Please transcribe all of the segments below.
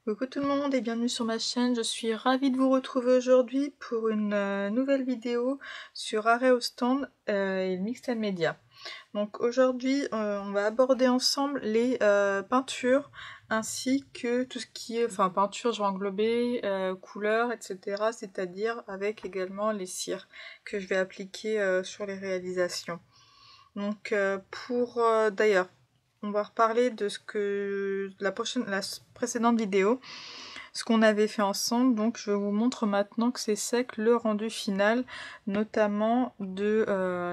Coucou tout le monde et bienvenue sur ma chaîne, je suis ravie de vous retrouver aujourd'hui pour une nouvelle vidéo sur Arrêt au stand et le Mixed Media. Donc aujourd'hui on va aborder ensemble les peintures ainsi que tout ce qui est, enfin peinture je vais englober, couleurs etc. C'est-à-dire avec également les cires que je vais appliquer sur les réalisations. Donc d'ailleurs on va reparler de ce que la précédente vidéo, ce qu'on avait fait ensemble. Donc je vous montre maintenant que c'est sec le rendu final, notamment de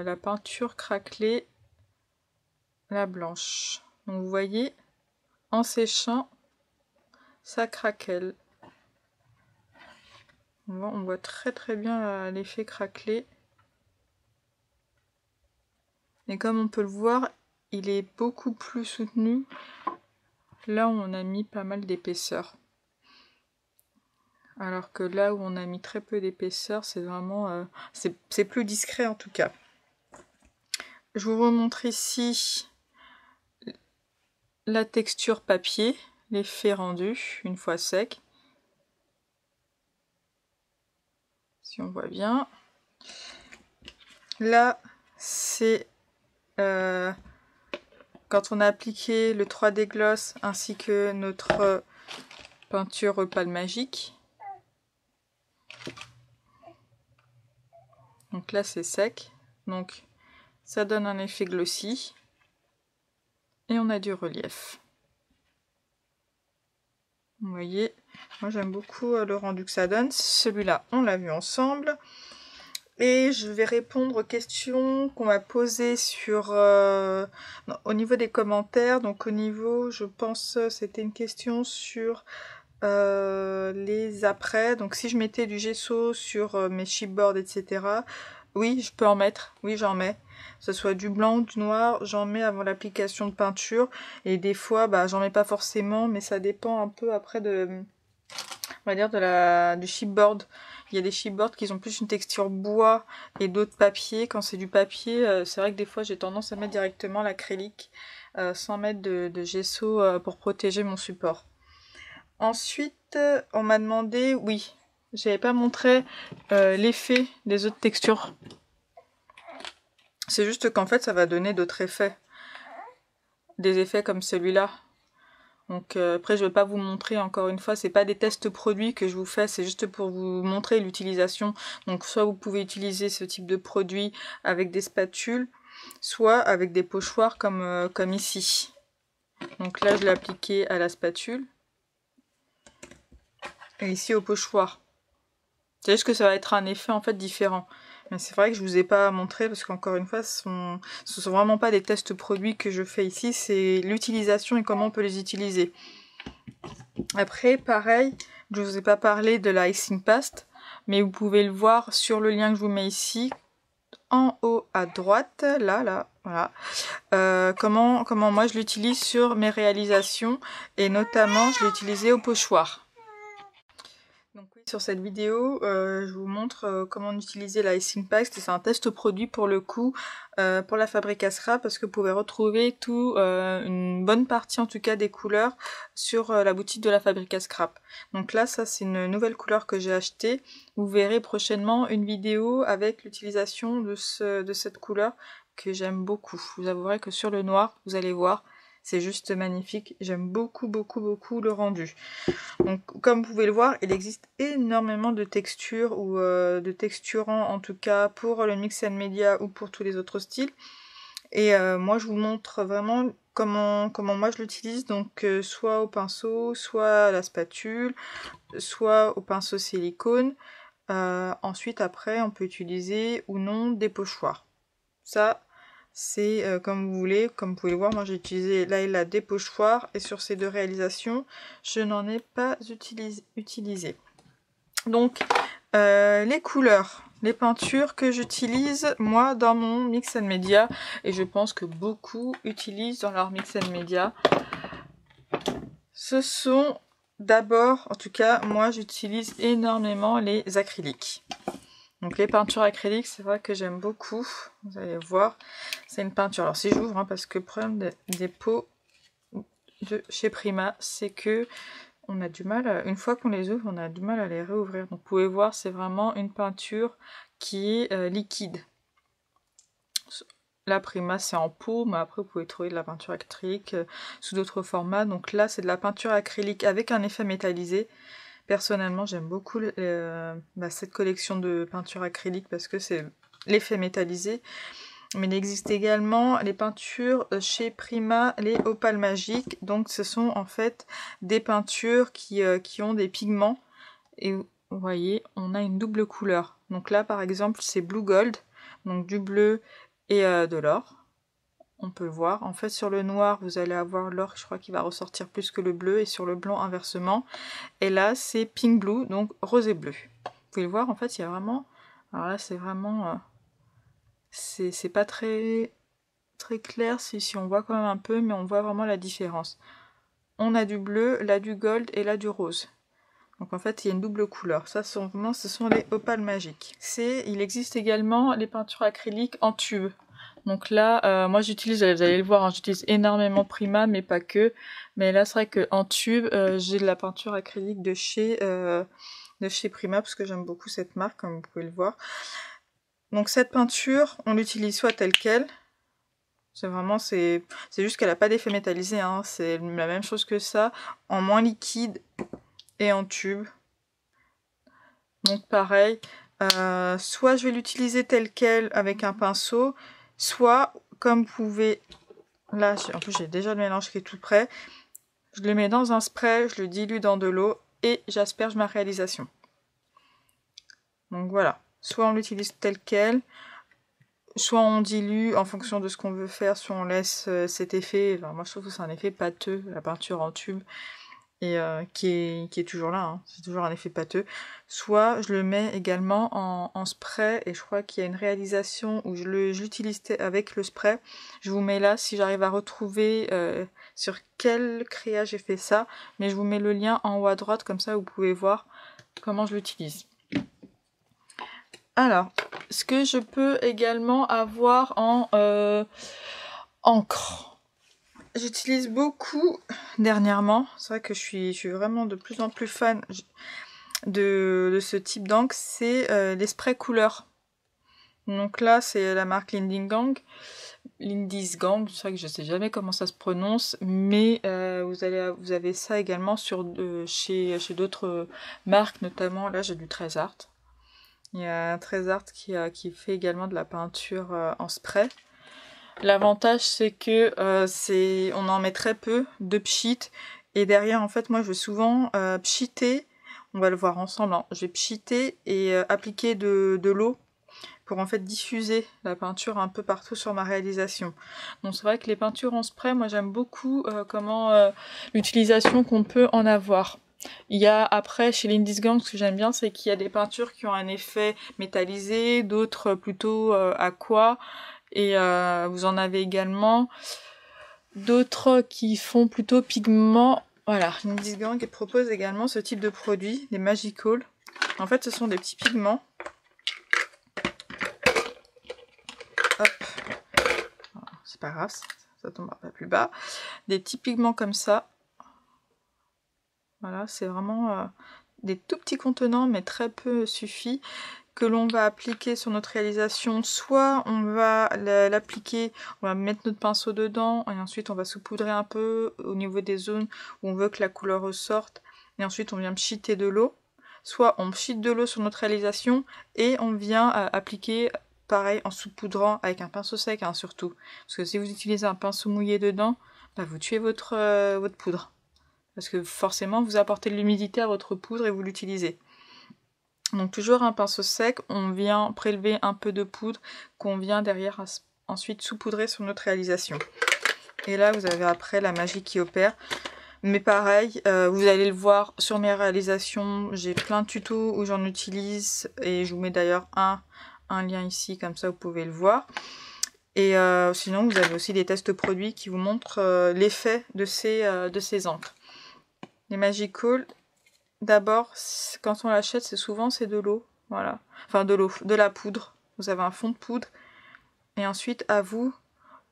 la peinture craquelée, la blanche. Donc vous voyez, en séchant, ça craquelle. On voit très bien l'effet craquelé. Et comme on peut le voir, il est beaucoup plus soutenu. Là où on a mis pas mal d'épaisseur. Alors que là où on a mis très peu d'épaisseur, c'est vraiment... c'est plus discret en tout cas. Je vous remontre ici la texture papier, l'effet rendu une fois sec. Si on voit bien. Là, c'est... quand on a appliqué le 3D Gloss ainsi que notre peinture Opale Magique. Donc là c'est sec, donc ça donne un effet glossy et on a du relief. Vous voyez, moi j'aime beaucoup le rendu que ça donne. Celui-là on l'a vu ensemble. Et je vais répondre aux questions qu'on m'a posées sur au niveau des commentaires. Donc au niveau, je pense, c'était une question sur les après. Donc si je mettais du gesso sur mes chipboards, etc. Oui, je peux en mettre. Oui, j'en mets. Que ce soit du blanc ou du noir, j'en mets avant l'application de peinture. Et des fois, bah, j'en mets pas forcément, mais ça dépend un peu après de, on va dire, du chipboard. Il y a des chipboards qui ont plus une texture bois et d'autres papier. Quand c'est du papier, c'est vrai que des fois j'ai tendance à mettre directement l'acrylique sans mettre de gesso pour protéger mon support. Ensuite, on m'a demandé, oui, j'avais pas montré l'effet des autres textures. C'est juste qu'en fait ça va donner d'autres effets. Des effets comme celui-là. Donc après je vais pas vous montrer encore une fois, c'est pas des tests produits que je vous fais, c'est juste pour vous montrer l'utilisation. Donc soit vous pouvez utiliser ce type de produit avec des spatules, soit avec des pochoirs comme ici. Donc là je l'ai appliqué à la spatule. Et ici au pochoir. C'est juste que ça va être un effet en fait différent. Mais c'est vrai que je vous ai pas montré parce qu'encore une fois, ce sont vraiment pas des tests produits que je fais ici, c'est l'utilisation et comment on peut les utiliser. Après, pareil, je vous ai pas parlé de la Icing Paste, mais vous pouvez le voir sur le lien que je vous mets ici, en haut à droite, là, voilà. Comment moi je l'utilise sur mes réalisations et notamment je l'ai utilisé au pochoir. Donc oui, sur cette vidéo, je vous montre comment utiliser la Icing Paste. C'est un test produit pour le coup, pour la Fabrica Scrap, parce que vous pouvez retrouver une bonne partie en tout cas des couleurs sur la boutique de la Fabrica Scrap. Donc là, ça c'est une nouvelle couleur que j'ai achetée. Vous verrez prochainement une vidéo avec l'utilisation de cette couleur que j'aime beaucoup. Je vous avouerai que sur le noir, vous allez voir, c'est juste magnifique. J'aime beaucoup le rendu. Donc, comme vous pouvez le voir, il existe énormément de textures ou de texturants en tout cas pour le Mixed Media ou pour tous les autres styles. Et moi, je vous montre vraiment comment moi je l'utilise. Donc, soit au pinceau, soit à la spatule, soit au pinceau silicone. Ensuite, après, on peut utiliser ou non des pochoirs. Ça, c'est comme vous voulez. Comme vous pouvez le voir, moi j'ai utilisé là et là des pochoirs et sur ces deux réalisations je n'en ai pas utilisé. Donc les couleurs, les peintures que j'utilise moi dans mon Mixed Media, et je pense que beaucoup utilisent dans leur Mixed Media, ce sont d'abord, en tout cas moi j'utilise énormément les acryliques. Donc les peintures acryliques, c'est vrai que j'aime beaucoup. Vous allez voir, c'est une peinture. Alors si j'ouvre, parce que le problème des pots de chez Prima, c'est que on a du mal, une fois qu'on les ouvre, on a du mal à les réouvrir. Donc vous pouvez voir, c'est vraiment une peinture qui est liquide. La Prima c'est en pot, mais après vous pouvez trouver de la peinture acrylique sous d'autres formats. Donc là c'est de la peinture acrylique avec un effet métallisé. Personnellement j'aime beaucoup cette collection de peinture acrylique parce que c'est l'effet métallisé. Mais il existe également les peintures chez Prima, les Opales Magiques. Donc ce sont en fait des peintures qui ont des pigments. Et vous voyez, on a une double couleur. Donc là par exemple c'est Blue Gold, donc du bleu et de l'or. On peut le voir. En fait sur le noir vous allez avoir l'or, je crois qu'il va ressortir plus que le bleu, et sur le blanc inversement. Et là c'est Pink Blue, donc rose et bleu. Vous pouvez le voir, en fait il y a vraiment... Alors là c'est vraiment... c'est pas très clair si on voit quand même un peu, mais on voit vraiment la différence. On a du bleu, là du gold et là du rose. Donc en fait il y a une double couleur. Ça ce sont les Opales Magiques. Il existe également les peintures acryliques en tube. Donc là moi j'utilise, vous allez le voir, hein, j'utilise énormément Prima mais pas que. Mais là c'est vrai qu'en tube j'ai de la peinture acrylique de chez Prima parce que j'aime beaucoup cette marque, comme vous pouvez le voir. Donc cette peinture on l'utilise soit telle quelle. C'est juste qu'elle n'a pas d'effet métallisé, hein. C'est la même chose que ça, en moins liquide et en tube. Donc pareil, soit je vais l'utiliser telle quelle avec un pinceau, soit comme vous pouvez, là en plus j'ai déjà le mélange qui est tout prêt, je le mets dans un spray, je le dilue dans de l'eau et j'asperge ma réalisation. Donc voilà, soit on l'utilise telle quelle, soit on dilue en fonction de ce qu'on veut faire, soit on laisse cet effet. Alors moi je trouve que c'est un effet pâteux, la peinture en tube, et qui est toujours là, hein. C'est toujours un effet pâteux. Soit je le mets également en spray, et je crois qu'il y a une réalisation où je l'utilise avec le spray. Je vous mets là si j'arrive à retrouver sur quel créa j'ai fait ça, mais je vous mets le lien en haut à droite, comme ça vous pouvez voir comment je l'utilise. Alors, ce que je peux également avoir en encre. J'utilise beaucoup dernièrement. C'est vrai que je suis vraiment de plus en plus fan de ce type d'encre. C'est les sprays couleurs. Donc là, c'est la marque Lindisgang. Lindisgang, c'est vrai que je ne sais jamais comment ça se prononce, mais vous avez ça également chez d'autres marques, notamment là j'ai du Trésart. Il y a un Trésart qui fait également de la peinture en spray. L'avantage c'est que on en met très peu de pchit, et derrière en fait moi je vais souvent pchiter, on va le voir ensemble, hein. Je vais pchiter et appliquer de l'eau pour en fait diffuser la peinture un peu partout sur ma réalisation. Donc c'est vrai que les peintures en spray, moi j'aime beaucoup l'utilisation qu'on peut en avoir. Il y a après chez Lindisgang, ce que j'aime bien, c'est qu'il y a des peintures qui ont un effet métallisé, d'autres plutôt aqua, et vous en avez également d'autres qui font plutôt pigment. Voilà, Lindisgang propose également ce type de produit, des Magical. En fait ce sont des petits pigments. Hop, c'est pas grave, ça tombera pas plus bas. Des petits pigments comme ça. Voilà, c'est vraiment des tout petits contenants, mais très peu suffit, que l'on va appliquer sur notre réalisation. Soit on va l'appliquer, on va mettre notre pinceau dedans, et ensuite on va saupoudrer un peu au niveau des zones où on veut que la couleur ressorte, et ensuite on vient pchiter de l'eau. Soit on pchite de l'eau sur notre réalisation, et on vient appliquer, pareil, en saupoudrant avec un pinceau sec, hein, surtout. Parce que si vous utilisez un pinceau mouillé dedans, bah, vous tuez votre poudre. Parce que forcément, vous apportez de l'humidité à votre poudre et vous l'utilisez. Donc toujours un pinceau sec, on vient prélever un peu de poudre qu'on vient derrière ensuite saupoudrer sur notre réalisation. Et là, vous avez après la magie qui opère. Mais pareil, vous allez le voir sur mes réalisations, j'ai plein de tutos où j'en utilise, et je vous mets d'ailleurs un lien ici, comme ça vous pouvez le voir. Et sinon, vous avez aussi des tests produits qui vous montrent l'effet de ces encres. Les Magical, d'abord, quand on l'achète, c'est de l'eau, voilà. Enfin de l'eau, de la poudre. Vous avez un fond de poudre. Et ensuite, à vous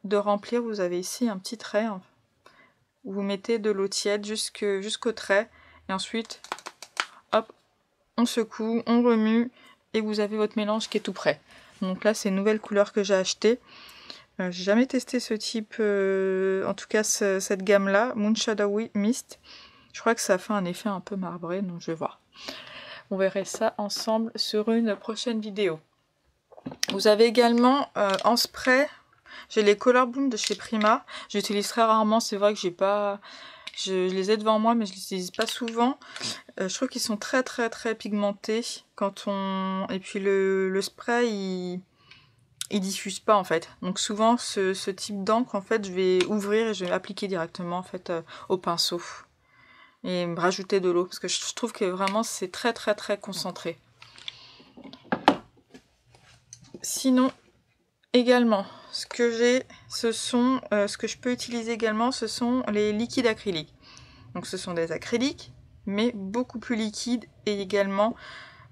de remplir, vous avez ici un petit trait. Vous mettez de l'eau tiède jusqu'au trait. Et ensuite, hop, on secoue, on remue et vous avez votre mélange qui est tout prêt. Donc là, c'est une nouvelle couleur que j'ai achetée. J'ai jamais testé ce type, en tout cas cette gamme-là, Moon Shadow Mist. Je crois que ça fait un effet un peu marbré, donc je vais voir. On verra ça ensemble sur une prochaine vidéo. Vous avez également en spray, j'ai les Color Bloom de chez Prima. J'utilise très rarement, c'est vrai que j'ai pas... Je les ai devant moi, mais je les utilise pas souvent. Je trouve qu'ils sont très pigmentés quand on... Et puis le spray, il diffuse pas en fait. Donc souvent, ce type d'encre, en fait, je vais ouvrir et je vais appliquer directement en fait au pinceau. Et me rajouter de l'eau, parce que je trouve que vraiment c'est très concentré. Sinon, également, ce que j'ai, ce sont, ce que je peux utiliser également, ce sont les liquides acryliques. Donc ce sont des acryliques, mais beaucoup plus liquides, et également,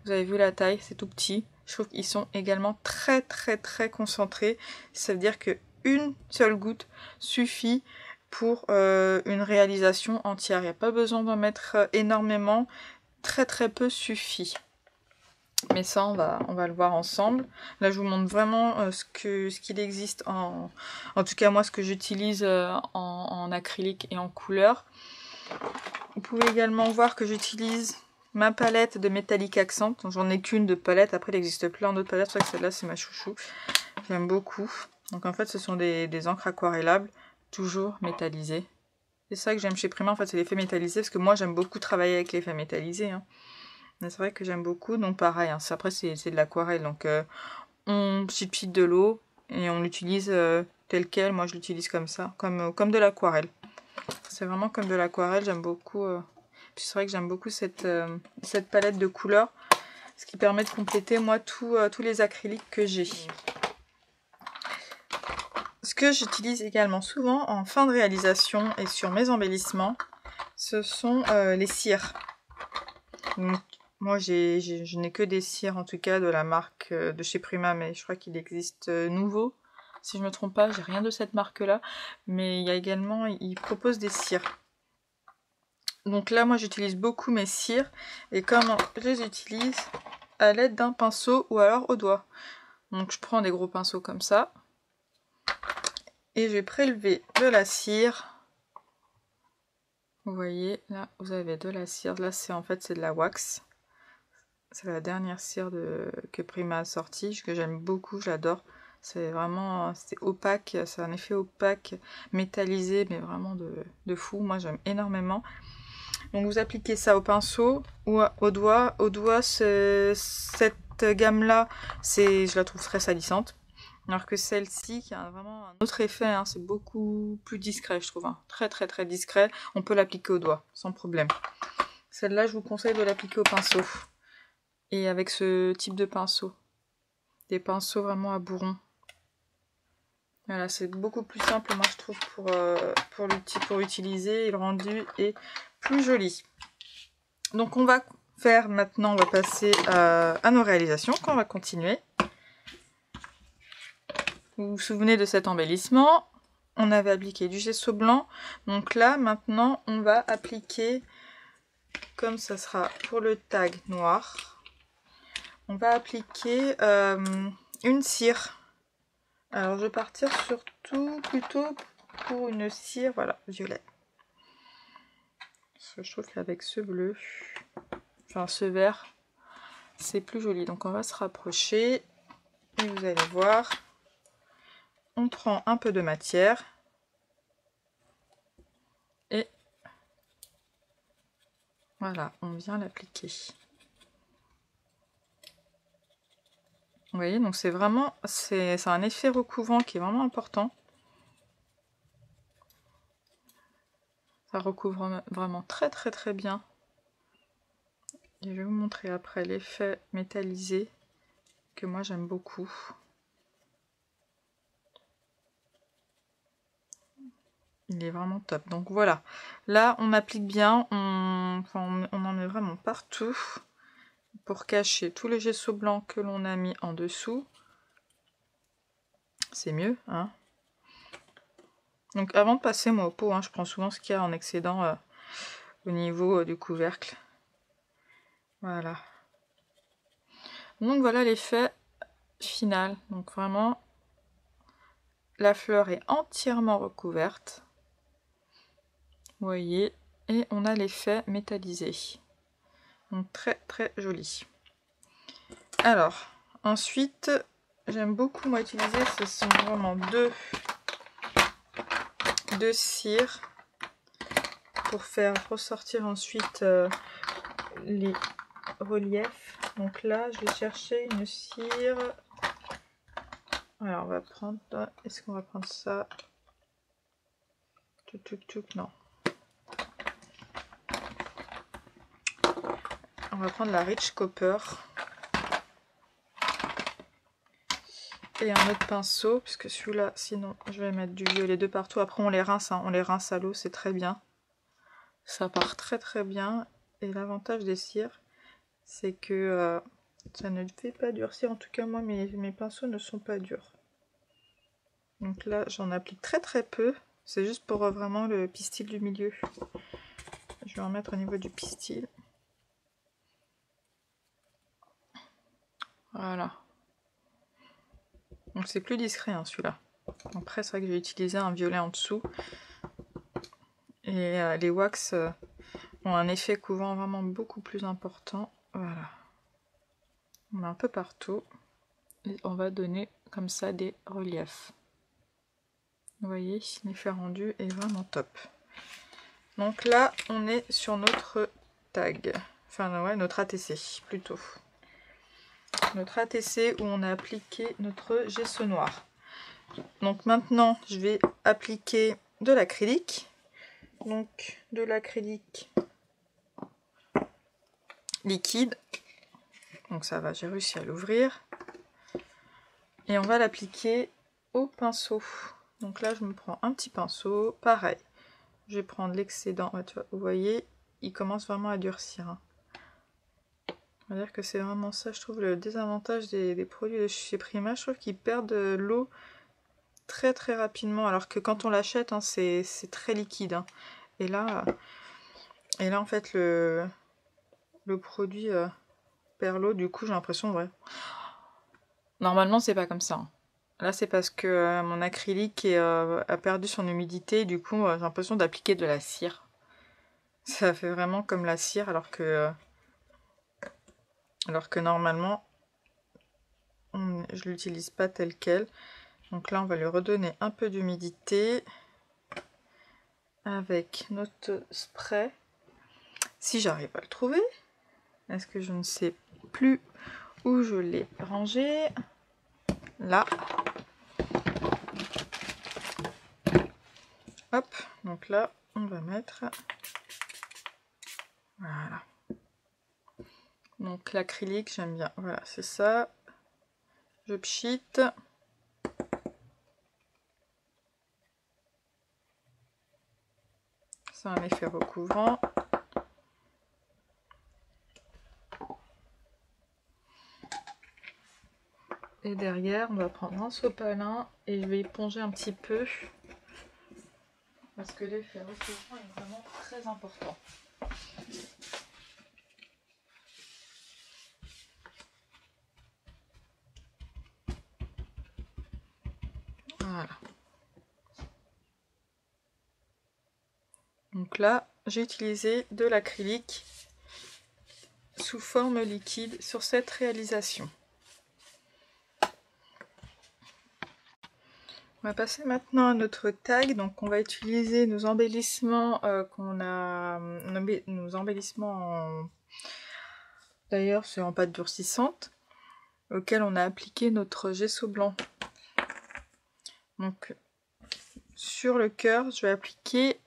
vous avez vu la taille, c'est tout petit. Je trouve qu'ils sont également très concentrés. Ça veut dire que une seule goutte suffit pour une réalisation entière. Il n'y a pas besoin d'en mettre énormément, très peu suffit. Mais ça, on va le voir ensemble. Là, je vous montre vraiment ce qu'il existe en tout cas, moi, ce que j'utilise en acrylique et en couleur. Vous pouvez également voir que j'utilise ma palette de Metallic Accent. J'en ai qu'une de palette. Après, il existe plein d'autres palettes. C'est vrai que celle-là, c'est ma chouchou. J'aime beaucoup. Donc, en fait, ce sont des encres aquarellables, toujours métallisées. C'est ça que j'aime chez Prima, en fait, c'est l'effet métallisé. Parce que moi, j'aime beaucoup travailler avec l'effet métallisé. Hein. C'est vrai que j'aime beaucoup, donc pareil, hein, après c'est de l'aquarelle, donc on pchit de l'eau et on l'utilise tel quel, moi je l'utilise comme ça, comme de l'aquarelle. C'est vraiment comme de l'aquarelle, j'aime beaucoup, puis c'est vrai que j'aime beaucoup cette palette de couleurs, ce qui permet de compléter moi tous les acryliques que j'ai. Ce que j'utilise également souvent en fin de réalisation et sur mes embellissements, ce sont les cires. Donc, moi, je n'ai que des cires, en tout cas, de la marque de chez Prima, mais je crois qu'il existe nouveau. Si je ne me trompe pas, j'ai rien de cette marque-là. Mais il y a également, ils proposent des cires. Donc là, moi, j'utilise beaucoup mes cires. Et comme je les utilise à l'aide d'un pinceau ou alors au doigt. Donc, je prends des gros pinceaux comme ça. Et je vais prélever de la cire. Vous voyez, là, vous avez de la cire. Là, c'est de la wax. C'est la dernière cire que Prima a sortie, que j'aime beaucoup, j'adore. C'est vraiment, c'est opaque, c'est un effet opaque, métallisé, mais vraiment de fou. Moi, j'aime énormément. Donc, vous appliquez ça au pinceau ou au doigt. Au doigt, cette gamme-là, je la trouve très salissante. Alors que celle-ci, qui a vraiment un autre effet, hein, c'est beaucoup plus discret, je trouve. Hein. Très discret. On peut l'appliquer au doigt, sans problème. Celle-là, je vous conseille de l'appliquer au pinceau. Et avec ce type de pinceau. Des pinceaux vraiment à bourron. Voilà, c'est beaucoup plus simple, moi je trouve, pour utiliser. Et le rendu est plus joli. Donc on va faire maintenant, on va passer à nos réalisations, qu'on va continuer. Vous vous souvenez de cet embellissement? On avait appliqué du gesso blanc. Donc là, maintenant, on va appliquer, comme ça sera pour le tag noir, on va appliquer une cire. Alors je vais partir surtout plutôt pour une cire, voilà, violet. Parce que je trouve qu'avec ce bleu, enfin ce vert, c'est plus joli. Donc on va se rapprocher et vous allez voir, on prend un peu de matière et voilà, on vient l'appliquer. Vous voyez, donc c'est vraiment, c'est un effet recouvrant qui est vraiment important. Ça recouvre vraiment très bien. Et je vais vous montrer après l'effet métallisé que moi j'aime beaucoup. Il est vraiment top. Donc voilà, là on applique bien, on en met vraiment partout pour cacher tout le gesso blanc que l'on a mis en dessous. C'est mieux, hein. Donc avant de passer moi au pot, hein, je prends souvent ce qu'il y a en excédent au niveau du couvercle. Voilà. Donc voilà l'effet final. Donc vraiment, la fleur est entièrement recouverte. Vous voyez, et on a l'effet métallisé. Donc très très joli. Alors, ensuite, j'aime beaucoup moi utiliser, ce sont vraiment deux cires pour faire ressortir ensuite les reliefs. Donc là, je vais chercher une cire. Alors, on va prendre. Est-ce qu'on va prendre ça? Non. On va prendre la Rich Copper. Et un autre pinceau, puisque celui-là, sinon, je vais mettre du violet de partout. Après, on les rince, hein. On les rince à l'eau, c'est très bien. Ça part très très bien. Et l'avantage des cires, c'est que ça ne fait pas durcir. En tout cas, moi, mes pinceaux ne sont pas durs. Donc là, j'en applique très très peu. C'est juste pour vraiment le pistil du milieu. Je vais en mettre au niveau du pistil. Voilà. Donc c'est plus discret, hein, celui-là. Après, c'est vrai que j'ai utilisé un violet en dessous. Et les wax ont un effet couvrant vraiment beaucoup plus important. Voilà. On met un peu partout. Et on va donner comme ça des reliefs. Vous voyez, l'effet rendu est vraiment top. Donc là, on est sur notre tag. Enfin, ouais, notre ATC plutôt. Notre ATC où on a appliqué notre gesso noir. Donc maintenant, je vais appliquer de l'acrylique. Donc de l'acrylique liquide. Donc ça va, j'ai réussi à l'ouvrir. Et on va l'appliquer au pinceau. Donc là, je me prends un petit pinceau. Pareil, je vais prendre l'excédent. Ouais, vous voyez, il commence vraiment à durcir. Hein. On va dire que c'est vraiment ça, je trouve, le désavantage des produits de chez Prima. Je trouve qu'ils perdent l'eau très très rapidement. Alors que quand on l'achète, hein, c'est très liquide. Hein. Et là, en fait, le produit perd l'eau. Du coup, j'ai l'impression, ouais. Normalement, c'est pas comme ça. Hein. Là, c'est parce que mon acrylique a perdu son humidité. Du coup, j'ai l'impression d'appliquer de la cire. Ça fait vraiment comme la cire, alors que normalement, je l'utilise pas tel quel. Donc là, on va lui redonner un peu d'humidité avec notre spray. Si j'arrive à le trouver, est-ce que je ne sais plus où je l'ai rangé? Là. Hop, donc là, on va mettre... Voilà. Donc l'acrylique, j'aime bien. Voilà, c'est ça. Je pchite. C'est un effet recouvrant. Et derrière, on va prendre un sopalin et je vais éponger un petit peu. Parce que l'effet recouvrant est vraiment très important. Voilà. Donc là, j'ai utilisé de l'acrylique sous forme liquide sur cette réalisation. On va passer maintenant à notre tag. Donc on va utiliser nos embellissements nos embellissements en... D'ailleurs, c'est en pâte durcissante auquel on a appliqué notre gesso blanc. Donc sur le cœur, je vais appliquer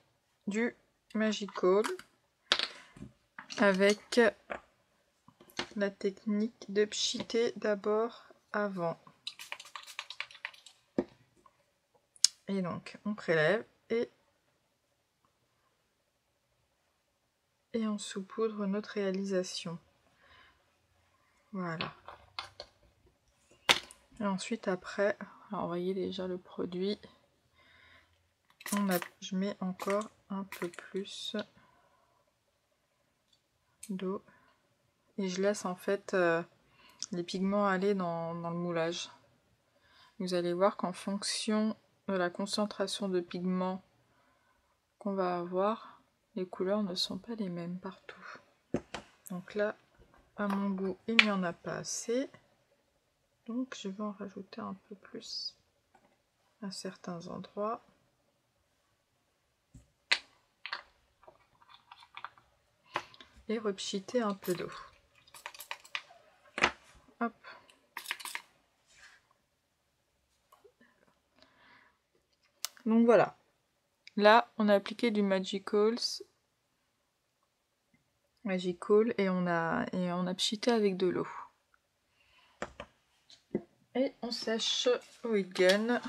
du Magical avec la technique de pchiter d'abord avant. Et donc on prélève et on saupoudre notre réalisation. Voilà. Et ensuite après, alors vous voyez déjà le produit. Je mets encore un peu plus. d'eau. Et je laisse en fait les pigments aller dans le moulage. Vous allez voir qu'en fonction de la concentration de pigments qu'on va avoir, les couleurs ne sont pas les mêmes partout. Donc là, à mon goût, il n'y en a pas assez. Donc je vais en rajouter un peu plus à certains endroits. Et repchiter un peu d'eau. Hop. Donc voilà. Là, on a appliqué du Magical et on a pchité avec de l'eau. Et on sèche au heat gun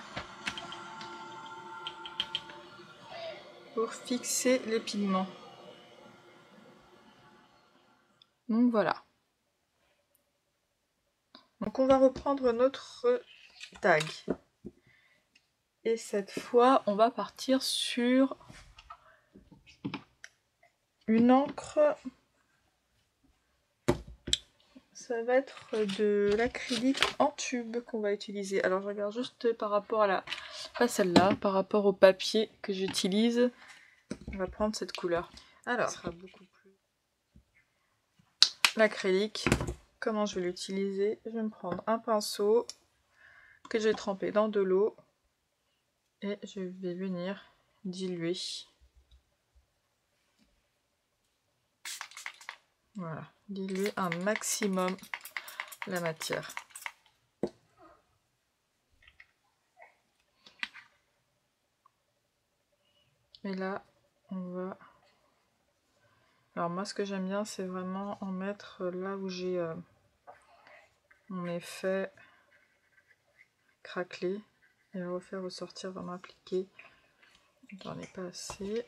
pour fixer les pigments. Donc voilà. Donc on va reprendre notre tag. Et cette fois, on va partir sur une encre. Ça va être de l'acrylique en tube qu'on va utiliser. Alors je regarde juste par rapport à pas celle-là, par rapport au papier que j'utilise. On va prendre cette couleur. Alors, ça sera beaucoup plus. L'acrylique, comment je vais l'utiliser? Je vais me prendre un pinceau que je vais tremper dans de l'eau et je vais venir diluer. Voilà, diluer un maximum la matière. Et là, on va... Alors moi, ce que j'aime bien, c'est vraiment en mettre là où j'ai mon effet craquelé et refaire ressortir, vraiment appliquer. J'en ai pas assez.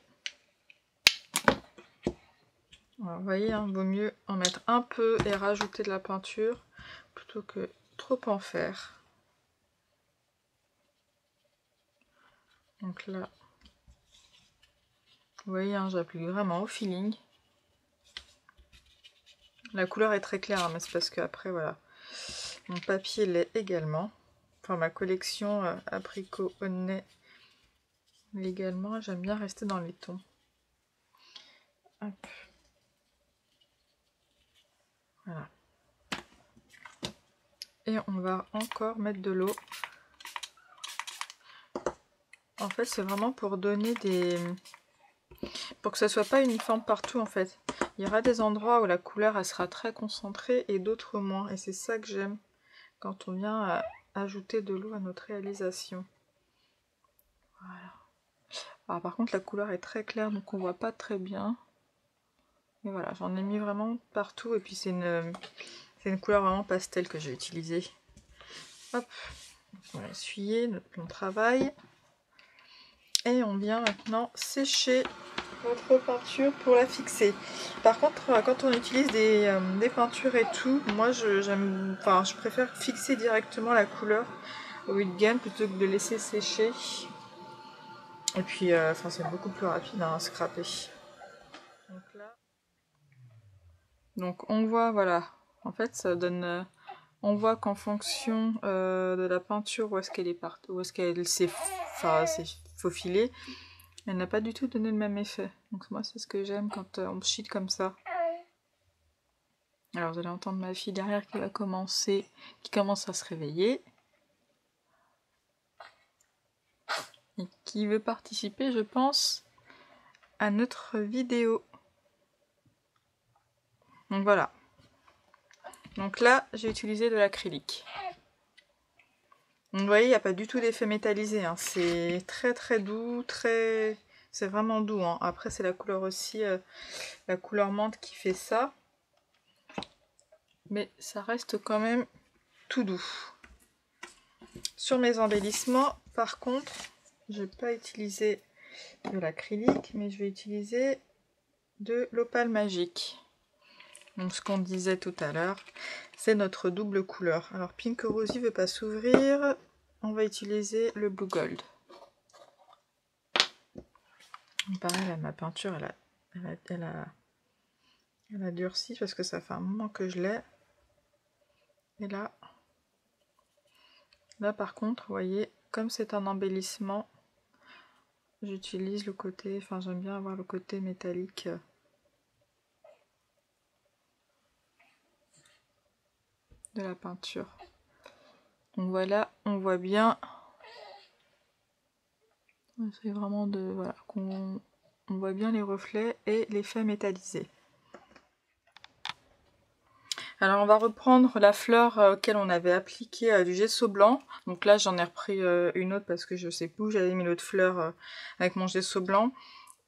Alors, vous voyez, hein, vaut mieux en mettre un peu et rajouter de la peinture plutôt que trop en faire. Donc là, vous voyez, hein, j'applique vraiment au feeling. La couleur est très claire, hein, mais c'est parce que après, voilà, mon papier l'est également. Enfin, ma collection apricot honey également. J'aime bien rester dans les tons. Hop. Voilà. Et on va encore mettre de l'eau. En fait, c'est vraiment pour donner pour que ça soit pas uniforme partout, en fait. Il y aura des endroits où la couleur elle sera très concentrée et d'autres moins. Et c'est ça que j'aime quand on vient ajouter de l'eau à notre réalisation. Voilà. Alors, par contre, la couleur est très claire, donc on voit pas très bien. Et voilà, j'en ai mis vraiment partout. Et puis c'est une couleur vraiment pastel que j'ai utilisée. Hop, on va essuyer mon travail. Et on vient maintenant sécher notre peinture pour la fixer. Par contre, quand on utilise des peintures et tout, moi je préfère fixer directement la couleur au heat gun plutôt que de laisser sécher. Et puis, c'est beaucoup plus rapide à scraper. Donc là, donc on voit, voilà, en fait ça donne, on voit qu'en fonction de la peinture où est-ce qu'elle est partie, où est-ce qu'elle s'est faufilée, elle n'a pas du tout donné le même effet. Donc moi c'est ce que j'aime quand on cheat comme ça. Alors vous allez entendre ma fille derrière qui commence à se réveiller. Et qui veut participer, je pense, à notre vidéo. Donc voilà. Donc là, j'ai utilisé de l'acrylique. Donc vous voyez, il n'y a pas du tout d'effet métallisé. Hein. C'est très très doux, c'est vraiment doux. Hein. Après, c'est la couleur aussi, la couleur menthe qui fait ça. Mais ça reste quand même tout doux. Sur mes embellissements, par contre, je ne vais pas utiliser de l'acrylique, mais je vais utiliser de l'opale magique. Donc ce qu'on disait tout à l'heure, c'est notre double couleur. Alors Pink Rosy ne veut pas s'ouvrir, on va utiliser le Blue Gold. Pareil, là, ma peinture, Elle a durci parce que ça fait un moment que je l'ai. Et là par contre, vous voyez, comme c'est un embellissement, j'utilise le côté, enfin j'aime bien avoir le côté métallique de la peinture. Donc voilà, on voit bien. C'est vraiment de voilà qu'on voit bien les reflets et l'effet métallisé. Alors on va reprendre la fleur auquel on avait appliqué du gesso blanc. Donc là j'en ai repris une autre parce que je sais plus où j'avais mis l'autre fleur avec mon gesso blanc.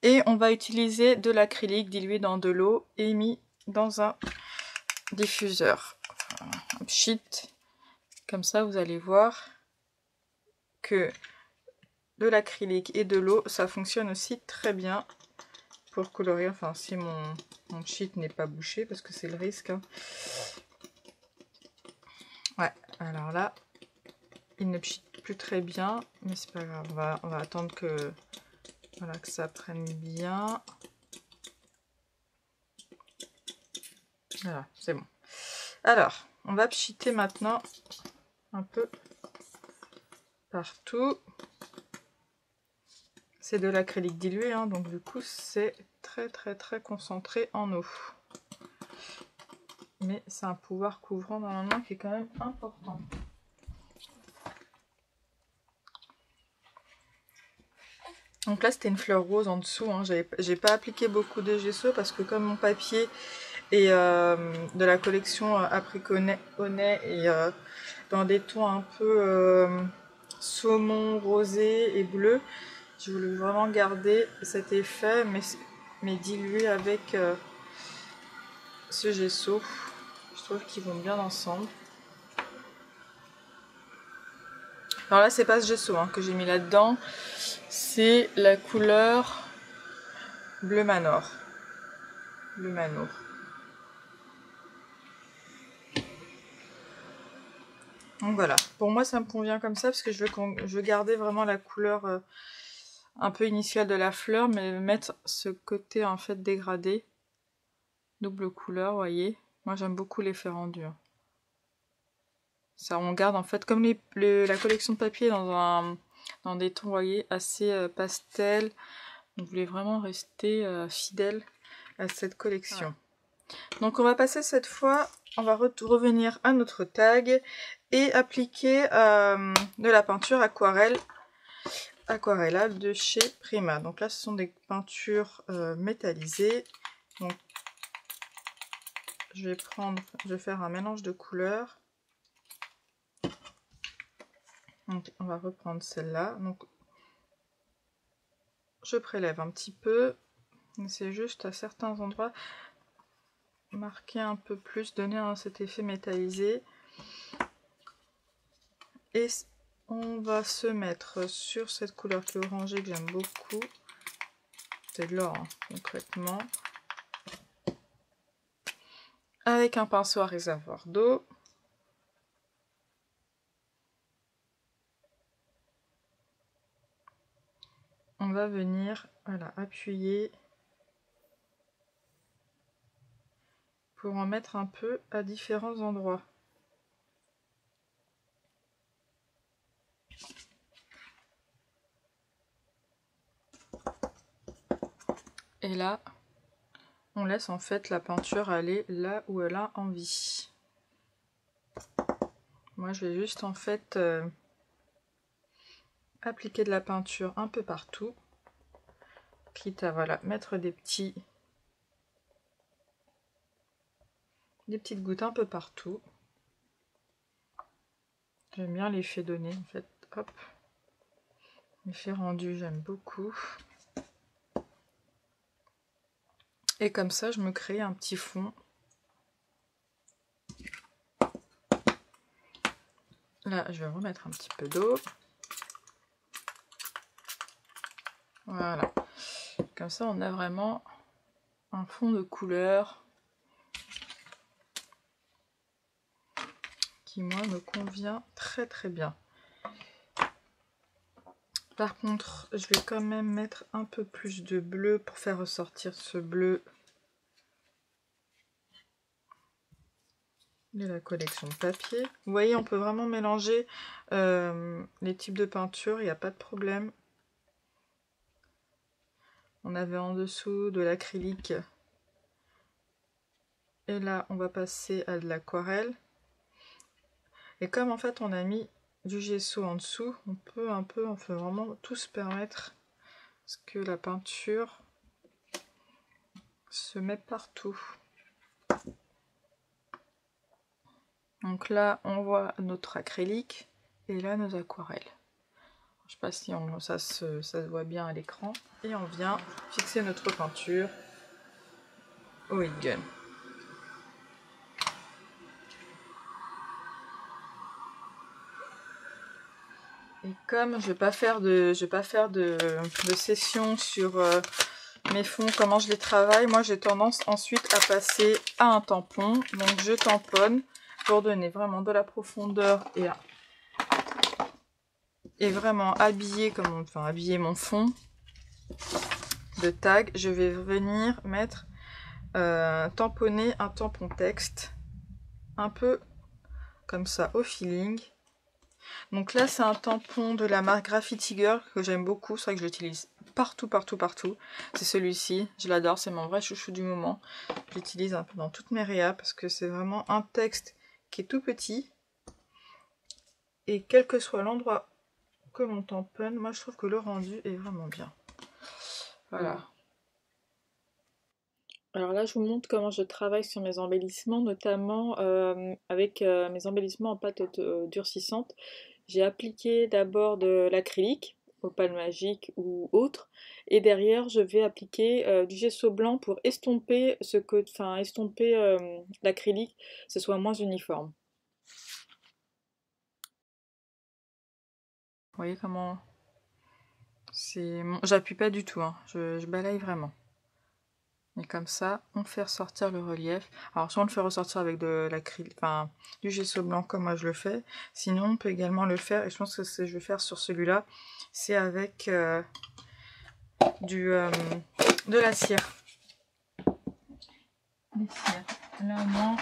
Et on va utiliser de l'acrylique dilué dans de l'eau et mis dans un diffuseur. Un pchit. Comme ça vous allez voir que de l'acrylique et de l'eau ça fonctionne aussi très bien pour colorier. Enfin si mon pchit n'est pas bouché parce que c'est le risque. Hein. Ouais, alors là, il ne pchite plus très bien, mais c'est pas grave, on va attendre que, voilà, que ça prenne bien. Voilà, c'est bon. Alors, on va pchiter maintenant un peu partout. C'est de l'acrylique dilué, hein, donc du coup c'est très concentré en eau. Mais c'est un pouvoir couvrant normalement qui est quand même important. Donc là c'était une fleur rose en dessous, hein. J'ai pas appliqué beaucoup de gesso parce que comme mon papier est de la collection Apricot et dans des tons un peu saumon, rosé et bleu, je voulais vraiment garder cet effet mais dilué avec ce gesso. Je trouve qu'ils vont bien ensemble. Alors là c'est pas ce gesso hein, que j'ai mis là-dedans, c'est la couleur bleu manor. Bleu manor. Donc voilà, pour moi ça me convient comme ça parce que je veux garder vraiment la couleur un peu initiale de la fleur, mais mettre ce côté en fait dégradé, double couleur, vous voyez. Moi j'aime beaucoup l'effet rendu. Ça on garde en fait comme la collection de papier dans des tons, vous voyez, assez pastel. On voulait vraiment rester fidèle à cette collection. Ouais. Donc on va passer cette fois, on va revenir à notre tag et appliquer de la peinture Aquarella de chez Prima. Donc là ce sont des peintures métallisées. Donc je vais faire un mélange de couleurs. Donc on va reprendre celle-là. Donc je prélève un petit peu. C'est juste à certains endroits marquer un peu plus, donner cet effet métallisé. Et on va se mettre sur cette couleur qui est orangée que j'aime beaucoup. C'est de l'or hein, concrètement. Avec un pinceau à réservoir d'eau. On va venir voilà, appuyer pour en mettre un peu à différents endroits. Et là, on laisse en fait la peinture aller là où elle a envie. Moi, je vais juste en fait appliquer de la peinture un peu partout, quitte à voilà, mettre des petites gouttes un peu partout. J'aime bien l'effet donné en fait. Hop. L'effet rendu, j'aime beaucoup. Et comme ça, je me crée un petit fond. Là, je vais remettre un petit peu d'eau. Voilà. Comme ça, on a vraiment un fond de couleur qui, moi, me convient très bien. Par contre, je vais quand même mettre un peu plus de bleu pour faire ressortir ce bleu Et la collection de papier. Vous voyez, on peut vraiment mélanger les types de peinture, il n'y a pas de problème. On avait en dessous de l'acrylique. Et là, on va passer à de l'aquarelle. Et comme en fait, on a mis du gesso en dessous, on peut vraiment tout se permettre. Parce que la peinture se met partout. Donc là, on voit notre acrylique et là, nos aquarelles. Je sais pas si ça se voit bien à l'écran. Et on vient fixer notre peinture au heat gun. Et comme je vais pas faire de session sur mes fonds, comment je les travaille, moi j'ai tendance ensuite à passer à un tampon. Donc je tamponne pour donner vraiment de la profondeur et vraiment habiller mon fond de tag. Je vais venir mettre tamponner un tampon texte un peu comme ça au feeling. Donc là c'est un tampon de la marque Graffiti Girl que j'aime beaucoup, c'est vrai que je l'utilise partout. C'est celui-ci, je l'adore, c'est mon vrai chouchou du moment. Je l'utilise un peu dans toutes mes réas parce que c'est vraiment un texte qui est tout petit. Et quel que soit l'endroit que l'on tamponne, moi je trouve que le rendu est vraiment bien. Voilà. Alors là je vous montre comment je travaille sur mes embellissements, notamment avec mes embellissements en pâte durcissante. J'ai appliqué d'abord de l'acrylique, Opale Magique ou autre, et derrière je vais appliquer du gesso blanc pour estomper l'acrylique, que ce soit moins uniforme. Vous voyez comment c'est... J'appuie pas du tout, hein. Je balaye vraiment. Et comme ça, on fait ressortir le relief. Alors soit on le fait ressortir avec de l'acrylique, du gesso blanc comme moi je le fais. Sinon on peut également le faire, et je pense que ce que je vais faire sur celui-là, c'est avec de la cire. Les cires. Là au moins,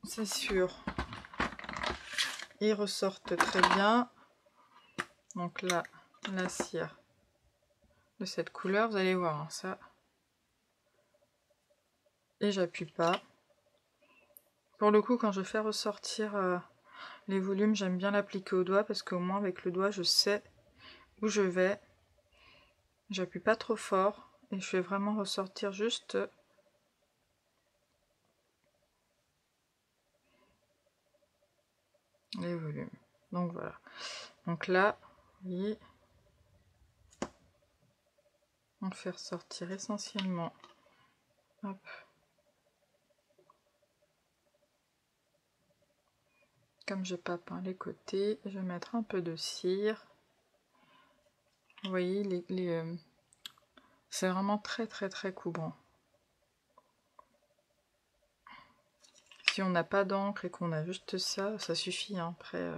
c'est sûr. Ils ressortent très bien. Donc là, la cire de cette couleur, vous allez voir, hein, ça. Et j'appuie pas. Pour le coup, quand je fais ressortir les volumes, j'aime bien l'appliquer au doigt parce qu'au moins avec le doigt, je sais où je vais. J'appuie pas trop fort et je fais vraiment ressortir juste les volumes. Donc voilà. Donc là, vous voyez, on fait ressortir essentiellement. Hop. Comme j'ai pas peint les côtés, je vais mettre un peu de cire. Vous voyez, c'est vraiment très couvrant. Si on n'a pas d'encre et qu'on a juste ça, ça suffit. Hein. Après,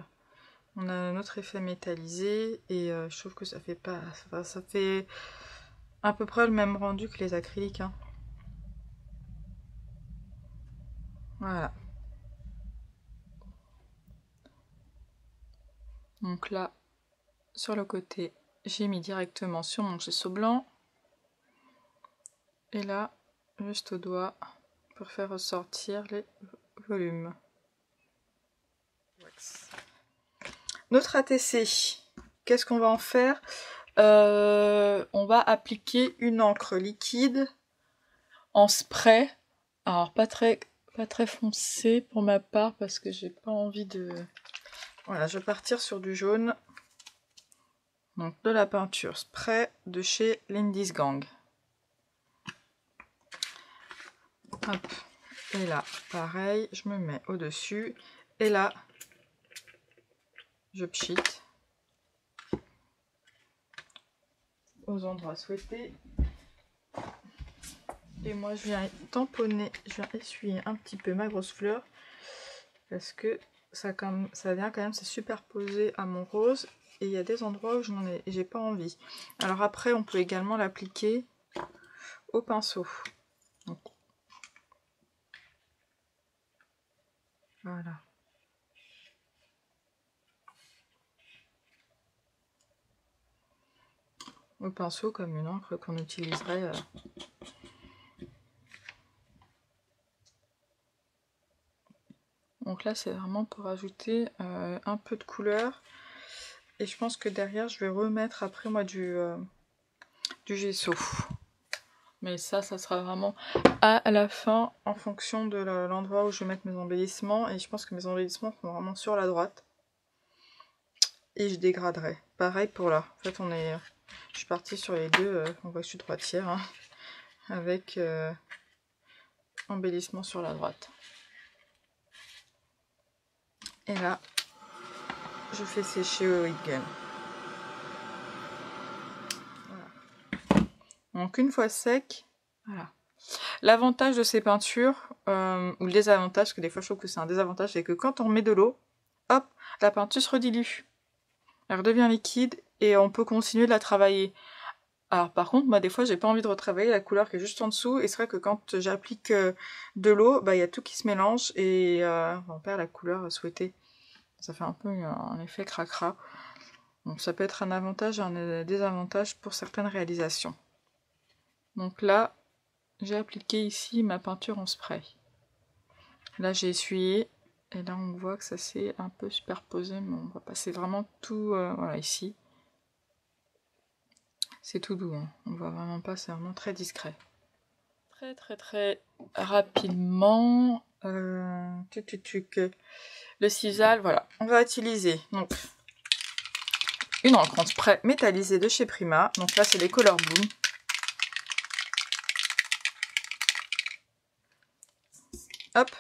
on a notre effet métallisé et je trouve que ça fait pas, ça fait à peu près le même rendu que les acryliques. Hein. Voilà. Donc là, sur le côté, j'ai mis directement sur mon gesso blanc. Et là, juste au doigt, pour faire ressortir les volumes. Notre ATC, qu'est-ce qu'on va en faire? On va appliquer une encre liquide en spray. Alors pas très foncé pour ma part parce que j'ai pas envie de... Voilà, je vais partir sur du jaune. Donc de la peinture spray de chez Lindy's Gang. Hop. Et là, pareil, je me mets au-dessus. Et là, je pchite aux endroits souhaités. Et moi, je viens tamponner, je viens essuyer un petit peu ma grosse fleur. Parce que ça vient quand même se superposer à mon rose. Et il y a des endroits où j'ai pas envie. Alors après, on peut également l'appliquer au pinceau. Donc, Voilà. Au pinceau comme une encre qu'on utiliserait. Donc là c'est vraiment pour ajouter un peu de couleur. Et je pense que derrière je vais remettre après moi du gesso. Mais ça sera vraiment à la fin en fonction de l'endroit où je vais mettre mes embellissements. Et je pense que mes embellissements sont vraiment sur la droite. Et je dégraderai. Pareil pour là. En fait je suis partie sur les deux, on voit que je suis droitière, hein, avec embellissement sur la droite. Et là, je fais sécher au heat gun. Voilà. Donc une fois sec, voilà. L'avantage de ces peintures, ou le désavantage, parce que des fois je trouve que c'est un désavantage, c'est que quand on met de l'eau, hop, la peinture se dilue. Elle redevient liquide et on peut continuer de la travailler. Alors par contre, moi des fois j'ai pas envie de retravailler la couleur qui est juste en dessous, et c'est vrai que quand j'applique de l'eau, bah il y a tout qui se mélange et on perd la couleur souhaitée. Ça fait un peu un effet cracra. Donc ça peut être un avantage et un désavantage pour certaines réalisations. Donc là, j'ai appliqué ici ma peinture en spray. Là j'ai essuyé, et là on voit que ça s'est un peu superposé, mais on va passer vraiment tout voilà, ici. C'est tout doux, hein. On voit vraiment pas, c'est vraiment très discret. Très rapidement, le sisal, voilà. On va utiliser donc une encre en spray métallisée de chez Prima. Donc là c'est les Color Bloom. Hop.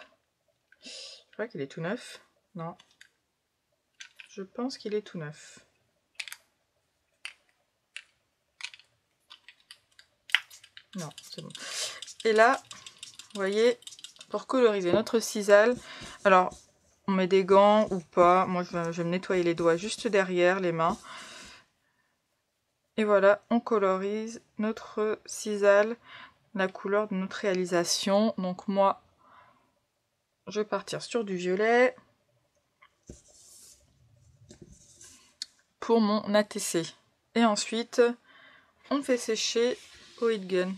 Je crois qu'il est tout neuf. Non. Je pense qu'il est tout neuf. Non, c'est bon. Et là, vous voyez, pour coloriser notre sisal, alors on met des gants ou pas. Moi, je vais me nettoyer les doigts juste derrière les mains. Et voilà, on colorise notre sisal, la couleur de notre réalisation. Donc moi, je vais partir sur du violet pour mon ATC. Et ensuite, on fait sécher au heat gun.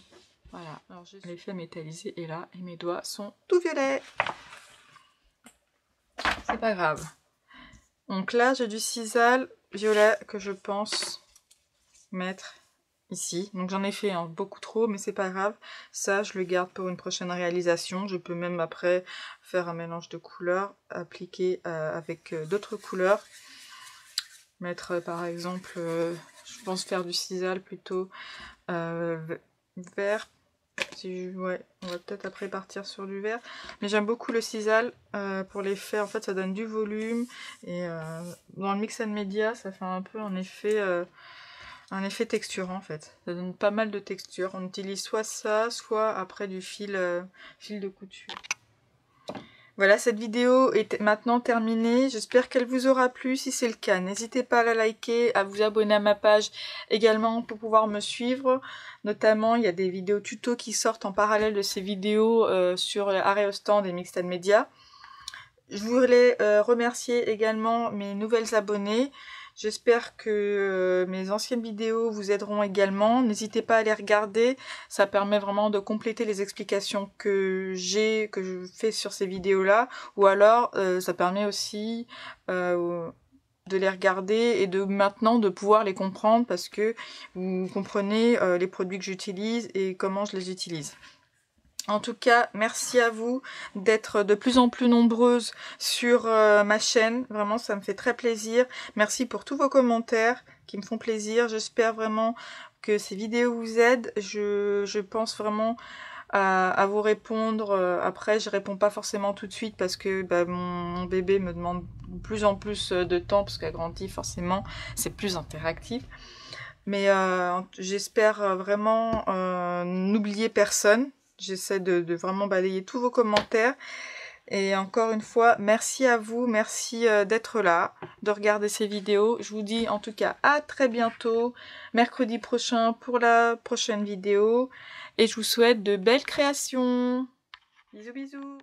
Voilà, alors j'ai l'effet métallisé est là et mes doigts sont tout violets. C'est pas grave. Donc là, j'ai du sisal violet que je pense mettre ici. Donc j'en ai fait beaucoup trop, mais c'est pas grave. Ça, je le garde pour une prochaine réalisation. Je peux même après faire un mélange de couleurs, appliquer avec d'autres couleurs. Mettre par exemple, je pense faire du sisal plutôt vert. Ouais, on va peut-être après partir sur du vert. Mais j'aime beaucoup le sisal pour l'effet. En fait, ça donne du volume. Et dans le mix and media, ça fait un peu un effet texturant en fait. Ça donne pas mal de texture. On utilise soit ça, soit après du fil de couture. Voilà, cette vidéo est maintenant terminée. J'espère qu'elle vous aura plu. Si c'est le cas, n'hésitez pas à la liker, à vous abonner à ma page également pour pouvoir me suivre. Notamment, il y a des vidéos tuto qui sortent en parallèle de ces vidéos sur Arrêt au stand et Mixed Media. Je voulais remercier également mes nouvelles abonnées. J'espère que mes anciennes vidéos vous aideront également. N'hésitez pas à les regarder. Ça permet vraiment de compléter les explications que je fais sur ces vidéos-là. Ou alors, ça permet aussi de les regarder et de maintenant de pouvoir les comprendre parce que vous comprenez les produits que j'utilise et comment je les utilise. En tout cas, merci à vous d'être de plus en plus nombreuses sur ma chaîne. Vraiment, ça me fait très plaisir. Merci pour tous vos commentaires qui me font plaisir. J'espère vraiment que ces vidéos vous aident. Je pense vraiment à vous répondre. Après, je réponds pas forcément tout de suite parce que mon bébé me demande de plus en plus de temps parce qu'elle grandit forcément. C'est plus interactif. Mais j'espère vraiment n'oublier personne. J'essaie de vraiment balayer tous vos commentaires. Et encore une fois, merci à vous, merci d'être là, de regarder ces vidéos. Je vous dis en tout cas à très bientôt, mercredi prochain pour la prochaine vidéo. Et je vous souhaite de belles créations. Bisous bisous.